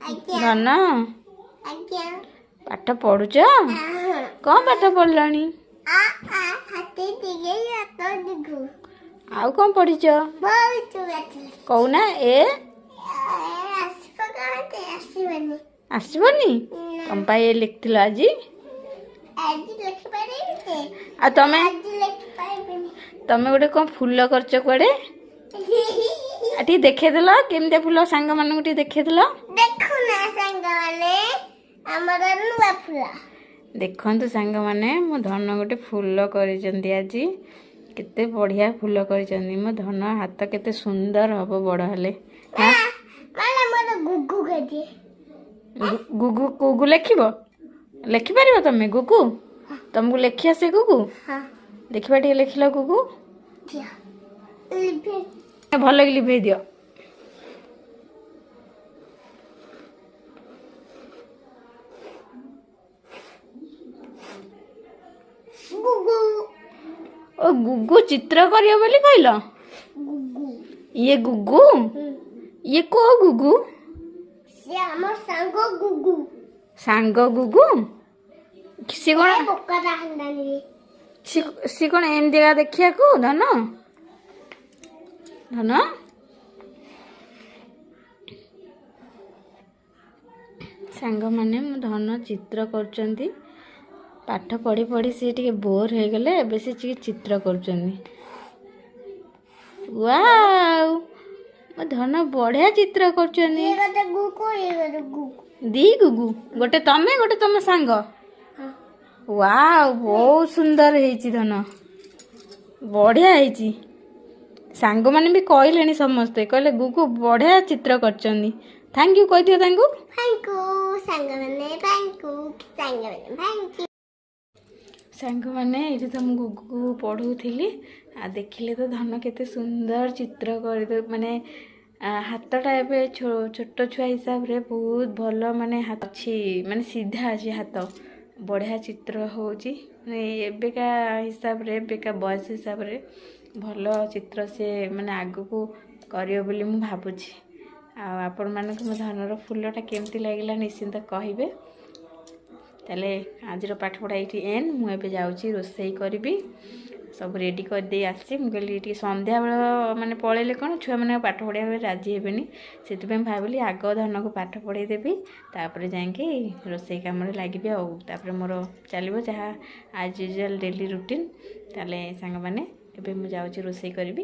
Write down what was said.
ଧନ ପାଠ ପଢୁଛ? କଣ ପାଠ ପଢିଲଣି? ଆଉ କଣ ପଢିଛ? କହୁନା ଆସିବନି? ତମ ପାଇଁ ଏ ଲେଖିଥିଲ ଆଜି? ଆଉ ତମେ ଗୋଟେ କଣ ଫୁଲ କରିଛ କୁଆଡେ? ଟିକେ ଦେଖେଇଦେଲ କେମିତିଆ ଫୁଲ ସାଙ୍ଗମାନଙ୍କୁ ଟିକେ ଦେଖେଇଦେଲ। ଦେଖନ୍ତୁ ସାଙ୍ଗମାନେ ମୋ ଧନ ଗୋଟେ ଫୁଲ କରିଛନ୍ତି ଆଜି। କେତେ ବଢିଆ ଫୁଲ କରିଛନ୍ତି। ମୋ ଧନ ହାତ କେତେ ସୁନ୍ଦର ହବ ବଡ ହେଲେ। ଗୁଗୁ ଗୁଗୁ ଲେଖିବ? ଲେଖିପାରିବ ତମେ ଗୁଗୁ? ତମକୁ ଲେଖି ଆସେ ଗୁଗୁ? ଦେଖିବା ଟିକେ ଲେଖିଲ ଗୁଗୁ। ଭଲ କି ଲିଭେଇ ଦିଅ। ଓ ଗୁଗୁ ଚିତ୍ର କରିବ ବୋଲି କହିଲ? ଇଏ ଗୁଗୁ? ଇଏ କୋଉ ଗୁଗୁ? ସାଙ୍ଗ ଗୁଗୁ? ସିଏ କଣ ଏମିତିକା ଦେଖିବାକୁ ଧନ? ଧନ ସାଙ୍ଗମାନେ ମୋ ଧନ ଚିତ୍ର କରୁଛନ୍ତି। ପାଠ ପଢି ପଢି ସେ ଟିକେ ବୋର୍ ହେଇଗଲେ ଏବେ ସେ ଟିକେ ଚିତ୍ର କରୁଛନ୍ତି। ୱାଓ ମୋ ଧନ ବଢିଆ ଚିତ୍ର କରୁଛନ୍ତି। ଦି ଗୁଗୁ? ଗୋଟେ ତମେ ଗୋଟେ ତମ ସାଙ୍ଗ? ୱାଓ ବହୁତ ସୁନ୍ଦର ହେଇଛି ଧନ, ବଢିଆ ହେଇଛି। ସାଙ୍ଗମାନେ ବି କହିଲେଣି, ସମସ୍ତେ କହିଲେ ଗୁଗୁ ବଢିଆ ଚିତ୍ର କରିଛନ୍ତି। ଥ୍ୟାଙ୍କ ୟୁ କହିଦିଅ ତାଙ୍କୁ। ସାଙ୍ଗମାନେ ଏଇଠି ତ ମୁଁ ଗୁଗୁକୁ ପଢ଼ଉଥିଲି। ଦେଖିଲେ ତ ଧନ କେତେ ସୁନ୍ଦର ଚିତ୍ର କରିଦ, ମାନେ ହାତଟା ଏବେ ଛୋଟ ଛୁଆ ହିସାବରେ ବହୁତ ଭଲ, ମାନେ ହାତ ଅଛି, ମାନେ ସିଧା ଅଛି ହାତ। ବଢ଼ିଆ ଚିତ୍ର ହେଉଛି, ମାନେ ଏବେକା ହିସାବରେ, ଏବେକା ବୟସ ହିସାବରେ ଭଲ ଚିତ୍ର ସେ ମାନେ ଆଗକୁ କରିବ ବୋଲି ମୁଁ ଭାବୁଛି। ଆଉ ଆପଣମାନଙ୍କୁ ମୋ ଧନର ଫୁଲଟା କେମିତି ଲାଗିଲା ନିଶ୍ଚିନ୍ତ କହିବେ। ତାହେଲେ ଆଜିର ପାଠପଢ଼ା ଏଇଠି ଏଣ୍ଡ। ମୁଁ ଏବେ ଯାଉଛି ରୋଷେଇ କରିବି। ସବୁ ରେଡ଼ି କରିଦେଇ ଆସିଛି। ମୁଁ କହିଲି ଟିକେ ସନ୍ଧ୍ୟାବେଳ ମାନେ ପଳେଇଲେ କ'ଣ ଛୁଆମାନେ ପାଠ ପଢ଼ିବା ପାଇଁ ରାଜି ହେବେନି, ସେଥିପାଇଁ ଭାବିଲି ଆଗ ଧନକୁ ପାଠ ପଢ଼େଇ ଦେବି, ତାପରେ ଯାଇକି ରୋଷେଇ କାମରେ ଲାଗିବି। ଆଉ ତାପରେ ମୋର ଚାଲିବ ଯାହା ଆଜ୍ ୟୁଜୁଆଲ୍ ଡେଲି ରୁଟିନ୍। ତାହେଲେ ସାଙ୍ଗମାନେ ଏବେ ମୁଁ ଯାଉଛି ରୋଷେଇ କରିବି।